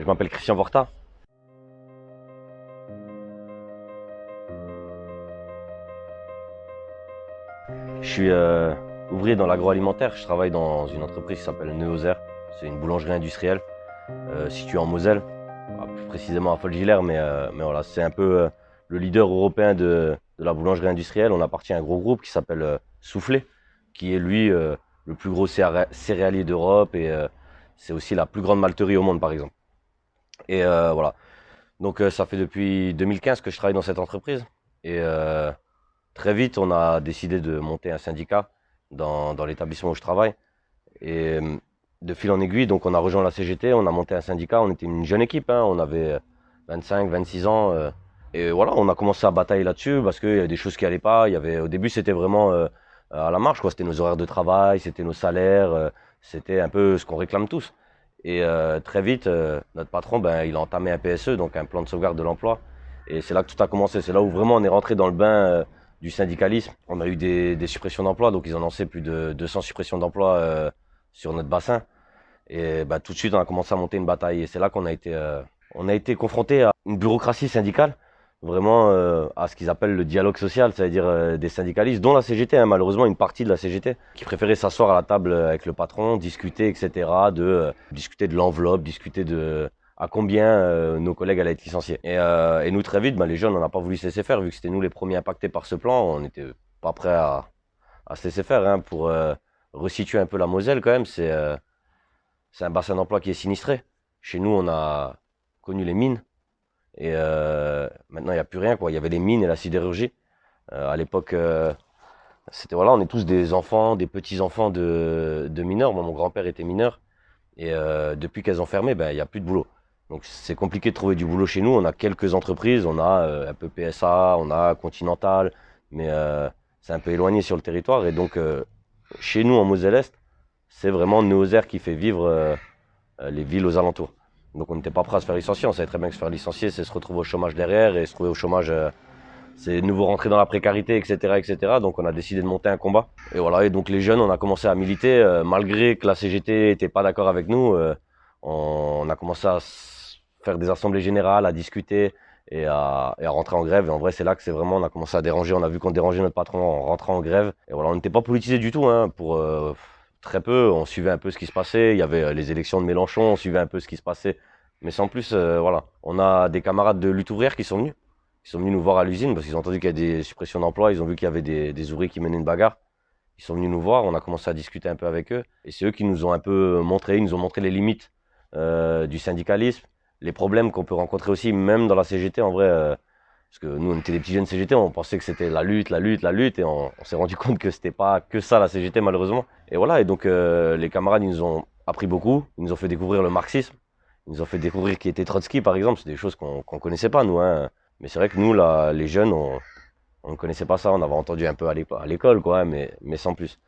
Je m'appelle Christian Vorta. Je suis ouvrier dans l'agroalimentaire. Je travaille dans une entreprise qui s'appelle Neozer. C'est une boulangerie industrielle située en Moselle, plus précisément à Folgilère, mais voilà, c'est un peu le leader européen de la boulangerie industrielle. On appartient à un gros groupe qui s'appelle Soufflé, qui est lui le plus gros céréalier d'Europe et c'est aussi la plus grande malterie au monde, par exemple. Et voilà. Donc ça fait depuis 2015 que je travaille dans cette entreprise. Et très vite, on a décidé de monter un syndicat dans l'établissement où je travaille. Et de fil en aiguille, donc on a rejoint la CGT, on a monté un syndicat. On était une jeune équipe, hein, on avait 25, 26 ans. Et voilà, on a commencé à batailler là-dessus parce qu'il y avait des choses qui allaient pas. Au début, c'était vraiment à la marge, quoi. C'était nos horaires de travail, c'était nos salaires, c'était un peu ce qu'on réclame tous. Et très vite, notre patron, ben, il a entamé un PSE, donc un plan de sauvegarde de l'emploi. Et c'est là que tout a commencé. C'est là où vraiment on est rentré dans le bain du syndicalisme. On a eu des suppressions d'emplois, donc ils ont lancé plus de 200 suppressions d'emplois sur notre bassin. Et bah, tout de suite, on a commencé à monter une bataille. Et c'est là on a été confronté à une bureaucratie syndicale, vraiment à ce qu'ils appellent le dialogue social, c'est-à-dire des syndicalistes, dont la CGT, hein, malheureusement une partie de la CGT, qui préférait s'asseoir à la table avec le patron, discuter, etc., discuter de l'enveloppe, discuter de à combien nos collègues allaient être licenciés. Et nous, très vite, bah, les jeunes, on n'a pas voulu se laisser faire, vu que c'était nous les premiers impactés par ce plan, on n'était pas prêts à se laisser faire. Hein, pour resituer un peu la Moselle, quand même, c'est un bassin d'emploi qui est sinistré. Chez nous, on a connu les mines. Et maintenant, il n'y a plus rien, quoi. Il y avait les mines et la sidérurgie. À l'époque, c'était voilà, on est tous des enfants, des petits-enfants de mineurs. Moi, mon grand-père était mineur. Et depuis qu'elles ont fermé, ben, il n'y a plus de boulot. Donc c'est compliqué de trouver du boulot chez nous. On a quelques entreprises, on a un peu PSA, on a Continental, mais c'est un peu éloigné sur le territoire. Et donc chez nous, en Moselle-Est, c'est vraiment Neozer qui fait vivre les villes aux alentours. Donc on n'était pas prêt à se faire licencier. On savait très bien que se faire licencier, c'est se retrouver au chômage derrière. Et se trouver au chômage, c'est de nouveau rentrer dans la précarité, etc., etc. Donc on a décidé de monter un combat. Et voilà, et donc les jeunes, on a commencé à militer. Malgré que la CGT n'était pas d'accord avec nous, on a commencé à faire des assemblées générales, à discuter et à rentrer en grève. Et en vrai, c'est là que c'est vraiment, on a commencé à déranger. On a vu qu'on dérangeait notre patron en rentrant en grève. Et voilà, on n'était pas politisé du tout, hein, pour très peu. On suivait un peu ce qui se passait. Il y avait les élections de Mélenchon, on suivait un peu ce qui se passait. Mais sans plus, voilà. On a des camarades de lutte ouvrière qui sont venus. Ils sont venus nous voir à l'usine parce qu'ils ont entendu qu'il y a des suppressions d'emplois. Ils ont vu qu'il y avait des ouvriers qui menaient une bagarre. Ils sont venus nous voir. On a commencé à discuter un peu avec eux. Et c'est eux qui nous ont un peu montré, ils nous ont montré les limites du syndicalisme, les problèmes qu'on peut rencontrer aussi, même dans la CGT en vrai. Parce que nous, on était des petits jeunes CGT, on pensait que c'était la lutte, la lutte, la lutte. Et on s'est rendu compte que c'était pas que ça la CGT, malheureusement. Et voilà. Et donc, les camarades, ils nous ont appris beaucoup. Ils nous ont fait découvrir le marxisme. Ils nous ont fait découvrir qui était Trotsky, par exemple. C'est des choses qu'on connaissait pas, nous, hein. Mais c'est vrai que nous, là, les jeunes, on ne connaissait pas ça. On avait entendu un peu à l'école, quoi, hein, mais sans plus.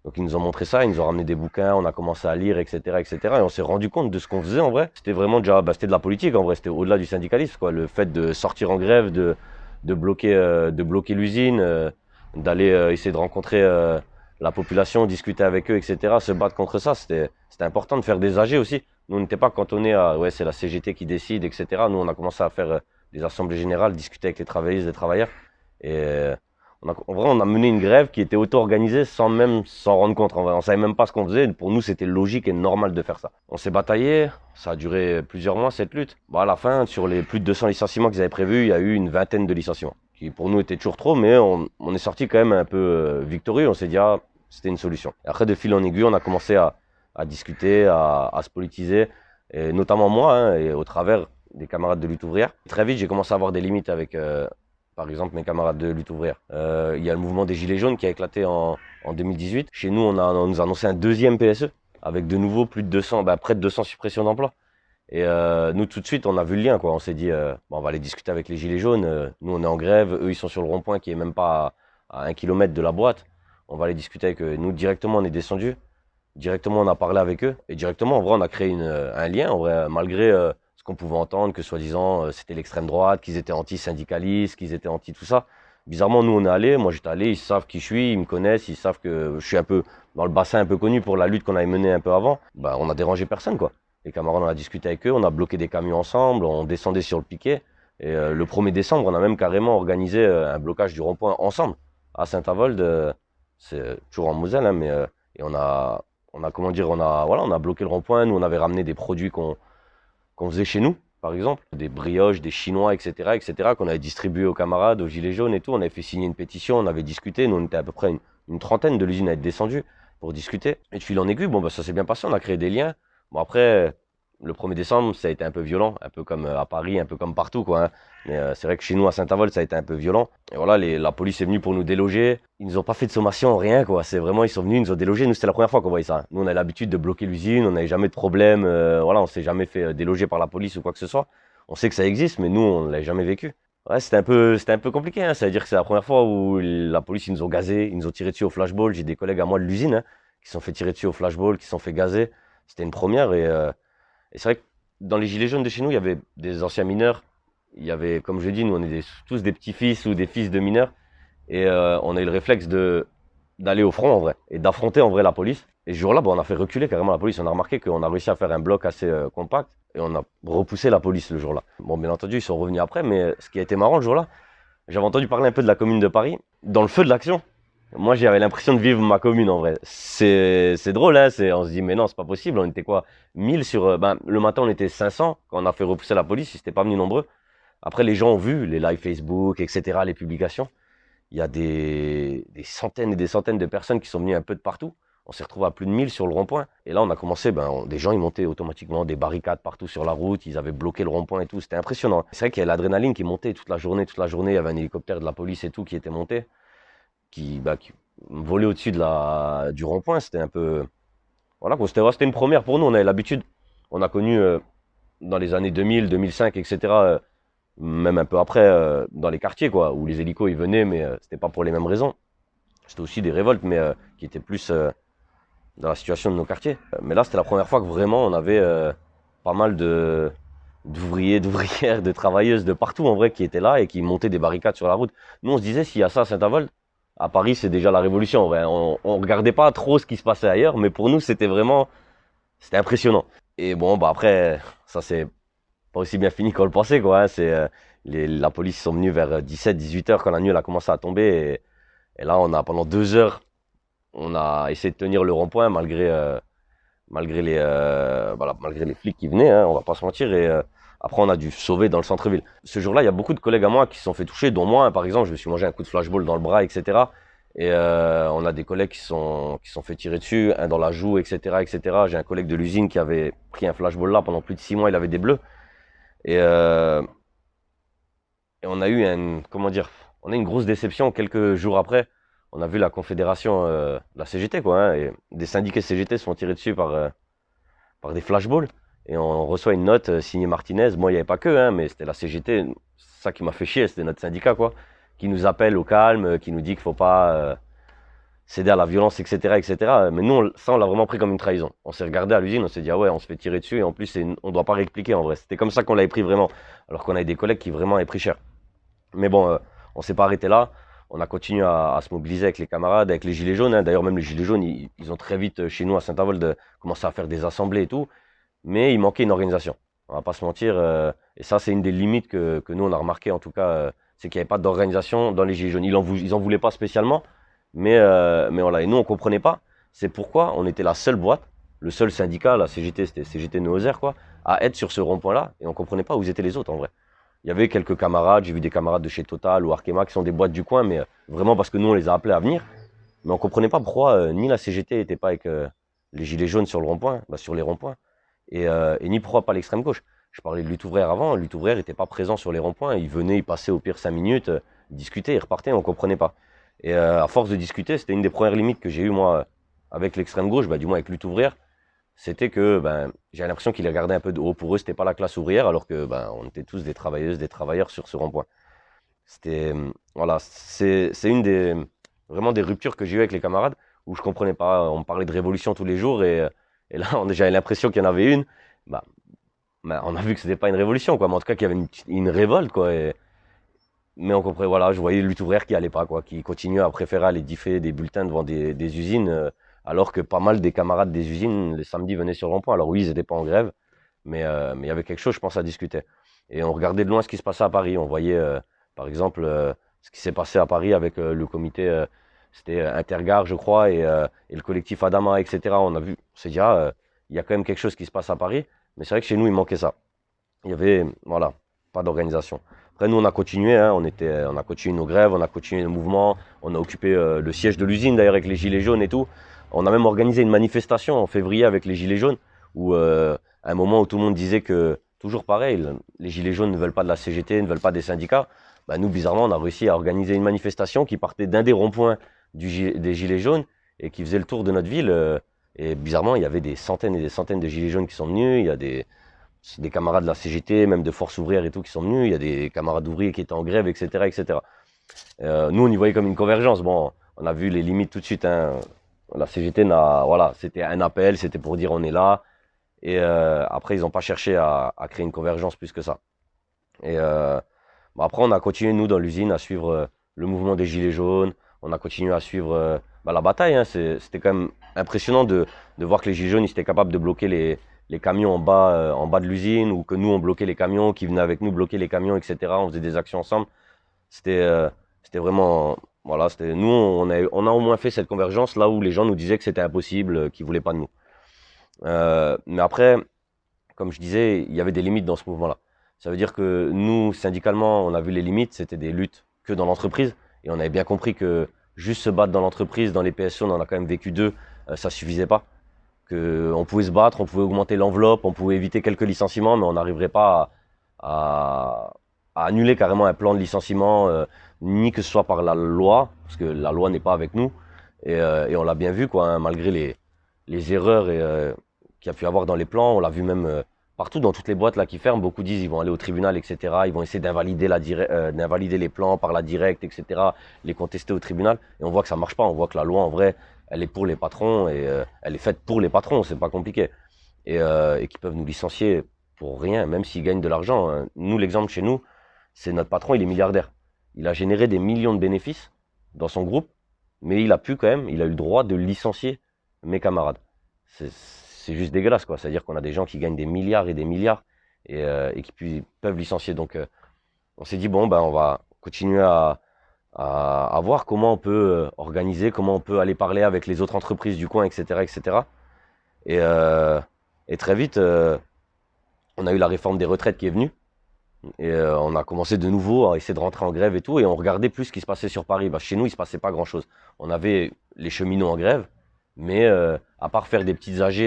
Donc ils nous ont montré ça, ils nous ont ramené des bouquins, on a commencé à lire, etc., etc. Et on s'est rendu compte de ce qu'on faisait en vrai. C'était vraiment déjà, c'était de la politique en vrai. C'était au-delà du syndicalisme, quoi. Le fait de sortir en grève, de bloquer l'usine, d'aller essayer de rencontrer la population, discuter avec eux, etc. Se battre contre ça, c'était important de faire des AG aussi. Nous, on n'était pas cantonnés à, ouais, c'est la CGT qui décide, etc. Nous, on a commencé à faire des assemblées générales, discuter avec les travailleuses et les travailleurs. Et en vrai, on a mené une grève qui était auto-organisée sans même s'en rendre compte. En vrai, on savait même pas ce qu'on faisait. Pour nous, c'était logique et normal de faire ça. On s'est bataillé. Ça a duré plusieurs mois, cette lutte. Bon, à la fin, sur les plus de 200 licenciements qu'ils avaient prévus, il y a eu une vingtaine de licenciements. Qui pour nous étaient toujours trop, mais on est sorti quand même un peu victorieux. On s'est dit, ah, c'était une solution. Et après, de fil en aiguille, on a commencé à discuter, à se politiser. Et notamment moi, hein, et au travers des camarades de lutte ouvrière. Très vite, j'ai commencé à avoir des limites avec, par exemple, mes camarades de lutte ouvrière. Il y a le mouvement des Gilets jaunes qui a éclaté en 2018. Chez nous, on nous a annoncé un deuxième PSE avec de nouveau plus de 200, près de 200 suppressions d'emplois. Et nous, tout de suite, on a vu le lien, quoi. On s'est dit, bon, on va aller discuter avec les Gilets jaunes. Nous, on est en grève. Eux, ils sont sur le rond-point qui est même pas à 1 kilomètre de la boîte. On va aller discuter avec eux. Nous, directement, on est descendu. Directement, on a parlé avec eux. Et directement, en vrai, on a créé un lien, en vrai, malgré ce qu'on pouvait entendre, que soi-disant, c'était l'extrême droite, qu'ils étaient anti-syndicalistes, qu'ils étaient anti tout ça. Bizarrement, nous, on est allés. Moi, j'étais allé. Ils savent qui je suis. Ils me connaissent. Ils savent que je suis un peu dans le bassin un peu connu pour la lutte qu'on avait menée un peu avant. Bah, on a dérangé personne, quoi. Les camarades, on a discuté avec eux, on a bloqué des camions ensemble, on descendait sur le piquet. Et le 1er décembre, on a même carrément organisé un blocage du rond-point ensemble à Saint-Avold. C'est toujours en Moselle, hein, et comment dire, voilà, on a bloqué le rond-point. Nous, on avait ramené des produits qu'on faisait chez nous, par exemple, des brioches, des chinois, etc., qu'on avait distribués aux camarades, aux gilets jaunes et tout. On avait fait signer une pétition, on avait discuté. Nous, on était à peu près une trentaine de l'usine à être descendus pour discuter. Et de fil en aiguille, bon, bah, ça s'est bien passé, on a créé des liens. Bon, après, le 1er décembre, ça a été un peu violent, un peu comme à Paris, un peu comme partout, quoi, hein. Mais c'est vrai que chez nous, à Saint-Avold, ça a été un peu violent. Et voilà, la police est venue pour nous déloger. Ils nous ont pas fait de sommation, rien, quoi. C'est vraiment, ils sont venus, ils nous ont délogés. Nous, c'était la première fois qu'on voyait ça. Nous, on a l'habitude de bloquer l'usine, on n'avait jamais de problème. Voilà, on s'est jamais fait déloger par la police ou quoi que ce soit. On sait que ça existe, mais nous, on l'a jamais vécu. Ouais, c'était un peu compliqué, hein. C'est-à-dire que c'est la première fois où la police, ils nous ont gazés, ils nous ont tiré dessus au flashball. J'ai des collègues à moi de l'usine, hein, qui se sont fait tirer dessus au flashball, qui se sont fait gazer. C'était une première et c'est vrai que dans les gilets jaunes de chez nous, il y avait des anciens mineurs. Il y avait, comme je dis, nous, on est tous des petits-fils ou des fils de mineurs. Et on a eu le réflexe d'aller au front, en vrai, et d'affronter, en vrai, la police. Et ce jour-là, bon, on a fait reculer carrément la police. On a remarqué qu'on a réussi à faire un bloc assez compact. Et on a repoussé la police le jour-là. Bon, bien entendu, ils sont revenus après. Mais ce qui a été marrant le jour-là, j'avais entendu parler un peu de la commune de Paris. Dans le feu de l'action, moi, j'avais l'impression de vivre ma commune, en vrai. C'est drôle, hein. On se dit, mais non, c'est pas possible. On était quoi? 1000 sur... le matin, on était 500 quand on a fait repousser la police. Ils n'étaient pas venus nombreux. Après, les gens ont vu les lives Facebook, etc., les publications. Il y a des centaines et des centaines de personnes qui sont venues un peu de partout. On s'est retrouvé à plus de 1000 sur le rond-point. Et là, on a commencé, des gens, ils montaient automatiquement des barricades partout sur la route. Ils avaient bloqué le rond-point et tout. C'était impressionnant. C'est vrai qu'il y a l'adrénaline qui montait toute la journée. Toute la journée, il y avait un hélicoptère de la police et tout qui était monté, qui volait au-dessus du rond-point. C'était un peu... Voilà, c'était une première pour nous. On avait l'habitude. On a connu dans les années 2000, 2005, etc., même un peu après, dans les quartiers, quoi, où les hélicos, ils venaient, mais c'était pas pour les mêmes raisons. C'était aussi des révoltes, mais qui étaient plus dans la situation de nos quartiers. Mais là, c'était la première fois que vraiment on avait pas mal d'ouvriers, d'ouvrières, de travailleuses de partout, en vrai, qui étaient là et qui montaient des barricades sur la route. Nous, on se disait, s'il y a ça à Saint-Avold, à Paris, c'est déjà la révolution, en vrai. On regardait pas trop ce qui se passait ailleurs, mais pour nous, c'était impressionnant. Et bon, bah après, ça c'est pas aussi bien fini qu'on le pensait, quoi, hein. La police sont venus vers 17, 18 heures quand la nuit elle a commencé à tomber. Et là, pendant 2 heures, on a essayé de tenir le rond-point malgré les flics qui venaient, hein, on va pas se mentir. Et après, on a dû sauver dans le centre-ville. Ce jour-là, il y a beaucoup de collègues à moi qui se sont fait toucher, dont moi, hein, par exemple, je me suis mangé un coup de flashball dans le bras, etc. Et on a des collègues qui sont fait tirer dessus, un dans la joue, etc., etc. J'ai un collègue de l'usine qui avait pris un flashball là pendant plus de 6 mois, il avait des bleus. Et, euh, et on a eu comment dire, on a eu une grosse déception quelques jours après. On a vu la confédération, la CGT, quoi, hein, et des syndiqués CGT se font tirer dessus par des flashballs. Et on reçoit une note signée Martinez. Moi, il n'y avait pas que, hein, mais c'était la CGT. Ça qui m'a fait chier, c'était notre syndicat, quoi, qui nous appelle au calme, qui nous dit qu'il faut pas céder à la violence, etc., etc. Mais nous, ça, on l'a vraiment pris comme une trahison. On s'est regardé à l'usine, on s'est dit, ah ouais, on se fait tirer dessus, et en plus, on doit pas réexpliquer, en vrai. C'était comme ça qu'on l'avait pris vraiment, alors qu'on avait des collègues qui vraiment avaient pris cher. Mais bon, on s'est pas arrêté là. On a continué à se mobiliser avec les camarades, avec les gilets jaunes, hein. D'ailleurs, même les gilets jaunes, ils ont très vite, chez nous, à Saint-Avold, commencé à faire des assemblées et tout. Mais il manquait une organisation. On va pas se mentir. Et ça, c'est une des limites que nous, on a remarqué, en tout cas, c'est qu'il n'y avait pas d'organisation dans les gilets jaunes. Ils en voulaient pas spécialement. Mais voilà, et nous on comprenait pas. C'est pourquoi on était la seule boîte, le seul syndicat, la CGT, c'était CGT Neozer, quoi, à être sur ce rond-point-là, et on comprenait pas où étaient les autres en vrai. Il y avait quelques camarades, j'ai vu des camarades de chez Total ou Arkema qui sont des boîtes du coin, mais vraiment parce que nous on les a appelés à venir. Mais on comprenait pas pourquoi ni la CGT était pas avec les gilets jaunes sur le rond-point, sur les ronds-points, et ni pourquoi pas l'extrême gauche. Je parlais de lutte ouvrière avant, lutte ouvrière n'était pas présent sur les ronds-points, ils venaient, ils passaient au pire 5 minutes, ils discutaient, ils repartaient, on comprenait pas. Et à force de discuter, c'était une des premières limites que j'ai eues, moi, avec l'extrême gauche, du moins avec lutte ouvrière. C'était que j'avais l'impression qu'ils les regardaient un peu de haut. Pour eux, c'était pas la classe ouvrière, alors que on était tous des travailleuses, des travailleurs sur ce rond-point. Voilà, c'est une des vraiment des ruptures que j'ai eues avec les camarades, où je comprenais pas. On me parlait de révolution tous les jours, et là, j'avais l'impression qu'il y en avait une. Bah, on a vu que c'était pas une révolution, quoi, mais en tout cas qu'il y avait une révolte, quoi. Mais on comprenait, voilà, je voyais lutte ouvrière qui allait pas, quoi, qui continuait à préférer aller differ des bulletins devant des usines, alors que pas mal des camarades des usines, les samedis, venaient sur le rond-point. Alors oui, ils n'étaient pas en grève, mais il y avait quelque chose, je pense, à discuter. Et on regardait de loin ce qui se passait à Paris. On voyait, par exemple, ce qui s'est passé à Paris avec le comité, c'était Intergare, je crois, et le collectif Adama, etc. On s'est dit, il y a quand même quelque chose qui se passe à Paris, mais c'est vrai que chez nous, il manquait ça. Il y avait, voilà, pas d'organisation. Après, nous, on a continué, hein, on a continué nos grèves, on a continué le mouvement, on a occupé le siège de l'usine, d'ailleurs, avec les Gilets jaunes et tout. On a même organisé une manifestation en février avec les Gilets jaunes, où, à un moment où tout le monde disait que, toujours pareil, les Gilets jaunes ne veulent pas de la CGT, ne veulent pas des syndicats. Bah, nous, bizarrement, on a réussi à organiser une manifestation qui partait d'un des ronds-points des Gilets jaunes et qui faisait le tour de notre ville. Et bizarrement, il y avait des centaines et des centaines de Gilets jaunes qui sont venus. Il y a des camarades de la CGT, même de Force ouvrière et tout, qui sont venus. Il y a des camarades ouvriers qui étaient en grève, etc., etc. Nous, on y voyait comme une convergence. Bon, on a vu les limites tout de suite, hein. La CGT, voilà, c'était un appel, c'était pour dire on est là. Et après, ils n'ont pas cherché à créer une convergence plus que ça. Et bon, après, on a continué, nous, dans l'usine, à suivre le mouvement des Gilets jaunes. On a continué à suivre la bataille, hein. C'était quand même impressionnant de voir que les Gilets jaunes, ils étaient capables de bloquer les camions en bas de l'usine, ou que nous, on bloquait les camions, qui venaient avec nous bloquer les camions, etc. On faisait des actions ensemble. C'était c'était vraiment, voilà, nous, on a au moins fait cette convergence là où les gens nous disaient que c'était impossible, qu'ils voulaient pas de nous. Mais après, comme je disais, il y avait des limites dans ce mouvement-là. Ça veut dire que nous, syndicalement, on a vu les limites, c'était des luttes que dans l'entreprise, et on avait bien compris que juste se battre dans l'entreprise, dans les PSO, on en a quand même vécu deux, ça suffisait pas. Que on pouvait se battre, on pouvait augmenter l'enveloppe, on pouvait éviter quelques licenciements, mais on n'arriverait pas à, à annuler carrément un plan de licenciement, ni que ce soit par la loi, parce que la loi n'est pas avec nous, et on l'a bien vu, quoi, hein, malgré les erreurs qu'il y a pu avoir dans les plans, on l'a vu même partout dans toutes les boîtes là qui ferment, beaucoup disent ils vont aller au tribunal, etc. Ils vont essayer d'invalider d'invalider les plans par la directe, etc. Les contester au tribunal, et on voit que ça marche pas, on voit que la loi en vrai, elle est pour les patrons, et elle est faite pour les patrons, c'est pas compliqué, et qui peuvent nous licencier pour rien, même s'ils gagnent de l'argent, hein. Nous, l'exemple chez nous, c'est notre patron, il est milliardaire. Il a généré des millions de bénéfices dans son groupe, mais il a pu quand même, il a eu le droit de licencier mes camarades. C'est juste dégueulasse, quoi. C'est-à-dire qu'on a des gens qui gagnent des milliards et des milliards, et qui peuvent licencier. Donc, on s'est dit, bon, ben, on va continuer à voir comment on peut organiser, comment on peut aller parler avec les autres entreprises du coin, etc., etc. Et, cetera. Et très vite, on a eu la réforme des retraites qui est venue. Et on a commencé de nouveau à essayer de rentrer en grève et tout, et on regardait plus ce qui se passait sur Paris. Bah, chez nous, il se passait pas grand-chose. On avait les cheminots en grève, mais à part faire des petites AG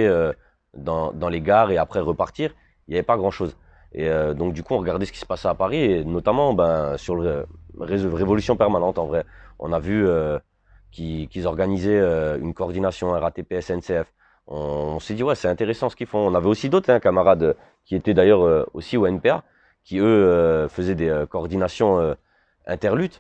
dans les gares et après repartir, il n'y avait pas grand-chose. Et donc du coup, on regardait ce qui se passait à Paris, et notamment ben, sur le réseau Révolution Permanente, en vrai. On a vu qu'ils organisaient une coordination RATP SNCF. On s'est dit, ouais, c'est intéressant ce qu'ils font. On avait aussi d'autres, hein, camarades qui étaient d'ailleurs aussi au NPA, qui eux faisaient des coordinations interludes.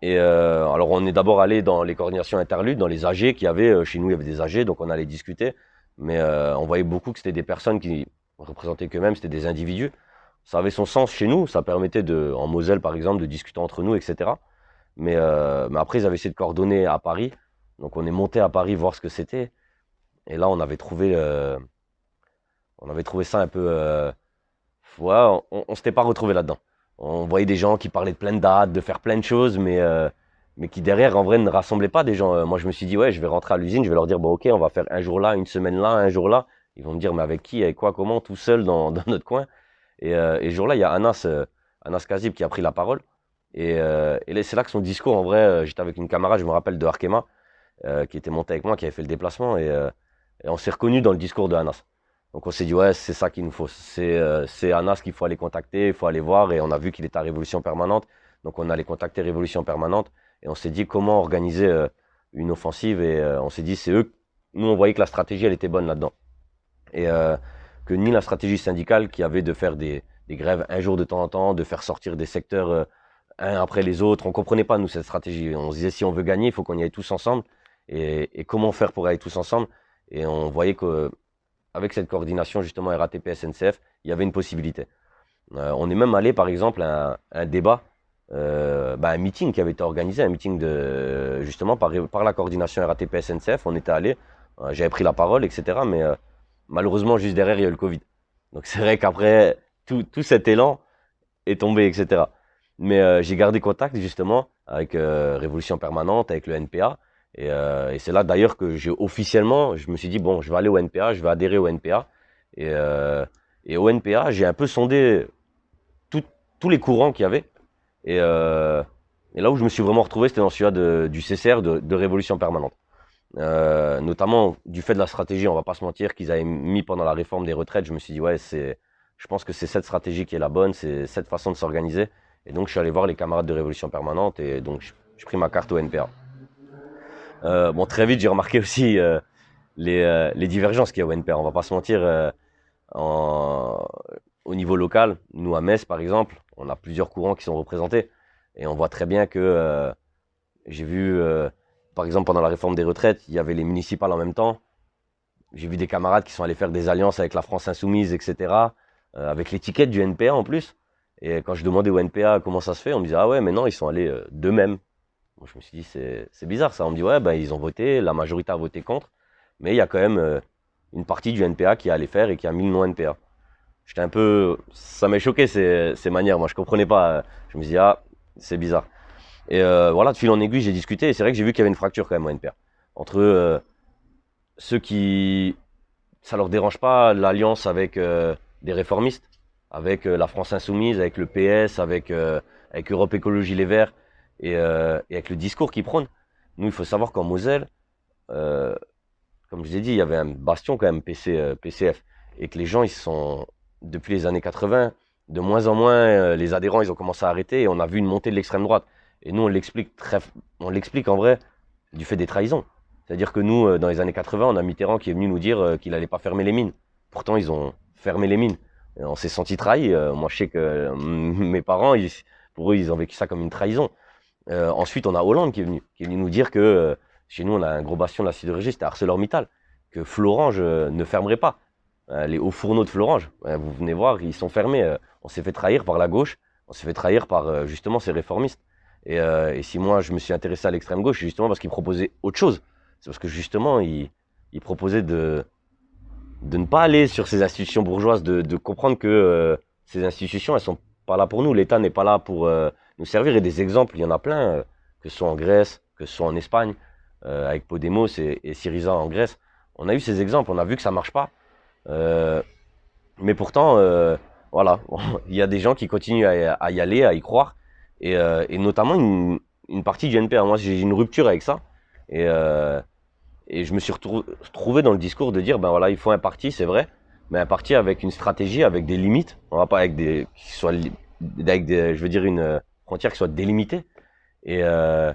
Et alors on est d'abord allé dans les coordinations interludes, dans les AG qu'il y avait, chez nous il y avait des AG, donc on allait discuter, mais on voyait beaucoup que c'était des personnes qui représentaient qu'eux-mêmes, c'était des individus. Ça avait son sens chez nous, ça permettait en Moselle par exemple, de discuter entre nous, etc. Mais après ils avaient essayé de coordonner à Paris, donc on est monté à Paris voir ce que c'était, et là on avait trouvé ça un peu... ouais, on s'était pas retrouvé là-dedans. On voyait des gens qui parlaient de plein de dates, de faire plein de choses, mais qui derrière, en vrai, ne rassemblaient pas des gens. Moi, je me suis dit, ouais, je vais rentrer à l'usine, je vais leur dire, bon, ok, on va faire un jour là, une semaine là, un jour là. Ils vont me dire, mais avec qui, avec quoi, comment, tout seul dans notre coin. Et ce jour-là, il y a Anas Kazib qui a pris la parole. Et là, c'est là que son discours, en vrai, j'étais avec une camarade, je me rappelle, de Arkema, qui était montée avec moi, qui avait fait le déplacement, et on s'est reconnu dans le discours de Anas. Donc on s'est dit, ouais, c'est ça qu'il nous faut. C'est Anas qu'il faut aller contacter, il faut aller voir. Et on a vu qu'il était à Révolution Permanente. Donc on allait contacter Révolution Permanente. Et on s'est dit comment organiser une offensive. Et on s'est dit, c'est eux. Nous, on voyait que la stratégie, elle était bonne là-dedans. Et que ni la stratégie syndicale qui avait de faire des grèves un jour de temps en temps, de faire sortir des secteurs un après les autres. On comprenait pas, nous, cette stratégie. On se disait, si on veut gagner, il faut qu'on y aille tous ensemble. Et comment faire pour aller tous ensemble? Et on voyait que avec cette coordination justement RATP SNCF, il y avait une possibilité. On est même allé par exemple à un débat, un meeting qui avait été organisé, un meeting justement par la coordination RATP SNCF. On était allé, j'avais pris la parole, etc. Mais malheureusement, juste derrière, il y a eu le Covid. Donc c'est vrai qu'après, tout cet élan est tombé, etc. Mais j'ai gardé contact justement avec Révolution Permanente, avec le NPA. Et c'est là d'ailleurs que j'ai officiellement, je me suis dit, bon, je vais aller au NPA, je vais adhérer au NPA. Et, euh, et au NPA, j'ai un peu sondé tout- tous les courants qu'il y avait. Et, euh, et là où je me suis vraiment retrouvé, c'était dans celui-là du CCR, de Révolution Permanente. Notamment du fait de la stratégie, on va pas se mentir, qu'ils avaient mis pendant la réforme des retraites. Je me suis dit, ouais, je pense que c'est cette stratégie qui est la bonne, c'est cette façon de s'organiser. Et donc, je suis allé voir les camarades de Révolution Permanente et donc, j'ai pris ma carte au NPA. Bon, très vite, j'ai remarqué aussi les divergences qu'il y a au NPA. On va pas se mentir, en- au niveau local, nous à Metz, par exemple, on a plusieurs courants qui sont représentés. Et on voit très bien que j'ai vu, par exemple, pendant la réforme des retraites, il y avait les municipales en même temps. J'ai vu des camarades qui sont allés faire des alliances avec la France Insoumise, etc., avec l'étiquette du NPA en plus. Et quand je demandais au NPA comment ça se fait, on me disait, ah ouais, mais non, ils sont allés d'eux-mêmes. Moi, je me suis dit, c'est bizarre ça. On me dit, ouais, ben, ils ont voté, la majorité a voté contre, mais il y a quand même une partie du NPA qui est allé faire et qui a mis le nom NPA. J'étais un peu. Ça m'a choqué ces manières. Moi, je comprenais pas. Je me suis dit, ah, c'est bizarre. Et voilà, de fil en aiguille, j'ai discuté. Et c'est vrai que j'ai vu qu'il y avait une fracture quand même au NPA. Entre ceux qui. Ça leur dérange pas l'alliance avec des réformistes, avec la France Insoumise, avec le PS, avec Europe Écologie Les Verts et avec le discours qu'ils prônent. Nous, il faut savoir qu'en Moselle, euh, comme je vous ai dit, il y avait un bastion quand même PCF. Et que les gens, ils sont, depuis les années 80, de moins en moins, les adhérents, ils ont commencé à arrêter et on a vu une montée de l'extrême droite. Et nous, on l'explique en vrai du fait des trahisons. C'est-à-dire que nous, dans les années 80, on a Mitterrand qui est venu nous dire qu'il n'allait pas fermer les mines. Pourtant, ils ont fermé les mines. Et on s'est senti trahi. Moi, je sais que mes parents, pour eux, ils ont vécu ça comme une trahison. Ensuite, on a Hollande qui est venu nous dire que chez nous, on a un gros bastion de la sidérurgie, c'était ArcelorMittal, que Florange ne fermerait pas. Les hauts fourneaux de Florange, vous venez voir, ils sont fermés. On s'est fait trahir par la gauche, on s'est fait trahir par justement ces réformistes. Et si moi, je me suis intéressé à l'extrême gauche, c'est justement parce qu'ils proposaient autre chose. C'est parce que justement, ils proposaient de ne pas aller sur ces institutions bourgeoises, de comprendre que ces institutions, elles sont pas là pour nous. L'État n'est pas là pour nous servir. Et des exemples, il y en a plein, que ce soit en Grèce, que ce soit en Espagne, avec Podemos et Syriza en Grèce. On a eu ces exemples, on a vu que ça marche pas. Euh, mais pourtant, voilà, il y a des gens qui continuent à y aller, à y croire. Et notamment une partie du NPA. Moi, j'ai une rupture avec ça. Et, euh, et je me suis retrouvé dans le discours de dire, ben voilà, il faut un parti, c'est vrai, mais un parti avec une stratégie, avec des limites. On va pas avec des, qui soient, avec des, je veux dire, une frontière qui soit délimitée et, euh,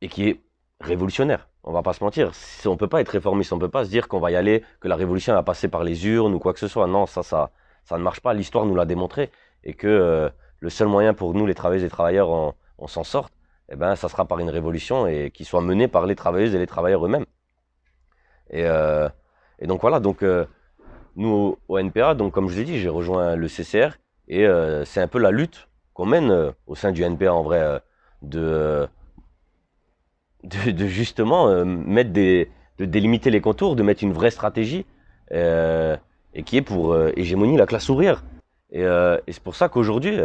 et qui est révolutionnaire. On va pas se mentir. On peut pas être réformiste, on peut pas se dire qu'on va y aller, que la révolution va passer par les urnes ou quoi que ce soit. Non, ça ne marche pas. L'histoire nous l'a démontré et que le seul moyen pour nous, les travailleuses et les travailleurs, on s'en sorte, eh ben, ça sera par une révolution et qui soit menée par les travailleuses et les travailleurs eux-mêmes. Et, euh, et donc voilà, donc nous au NPA, donc comme je vous ai dit, j'ai rejoint le CCR et c'est un peu la lutte qu'on mène au sein du NPA en vrai, de, de justement de délimiter les contours, de mettre une vraie stratégie et qui est pour hégémonie la classe ouvrière. Et c'est pour ça qu'aujourd'hui,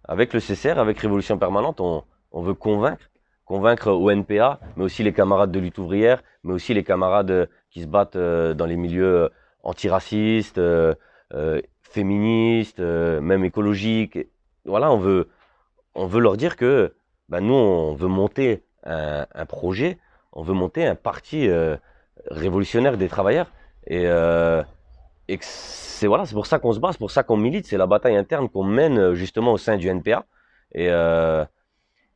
avec le CCR, avec Révolution Permanente, on veut convaincre au NPA, mais aussi les camarades de lutte ouvrière, mais aussi les camarades qui se battent dans les milieux antiracistes, féministes, même écologiques. Voilà, on veut leur dire que ben, nous, on veut monter un projet, on veut monter un parti révolutionnaire des travailleurs. Et, euh, et que c'est voilà, c'est pour ça qu'on se bat, c'est pour ça qu'on milite, c'est la bataille interne qu'on mène justement au sein du NPA. Et, euh,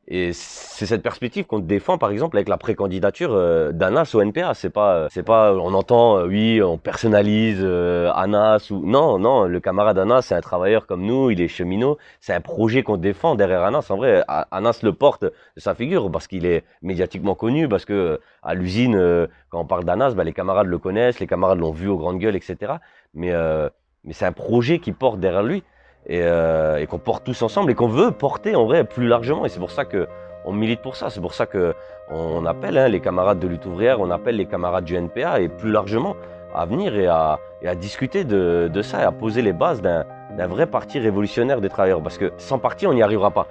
et c'est cette perspective qu'on défend, par exemple, avec la précandidature d'Anas au NPA. C'est pas, on entend, oui, on personnalise Anas ou non, non. Le camarade Anas, c'est un travailleur comme nous, il est cheminot. C'est un projet qu'on défend derrière Anas. En vrai, Anas le porte de sa figure parce qu'il est médiatiquement connu, parce que à l'usine, quand on parle d'Anas, bah, les camarades le connaissent, les camarades l'ont vu aux grandes gueules, etc. Mais, euh, mais c'est un projet qui porte derrière lui et qu'on porte tous ensemble et qu'on veut porter en vrai plus largement. Et c'est pour ça que on milite pour ça. C'est pour ça que on appelle les camarades de lutte ouvrière, on appelle les camarades du NPA et plus largement à venir et à discuter de ça et à poser les bases d'un vrai parti révolutionnaire des travailleurs. Parce que sans parti, on n'y arrivera pas.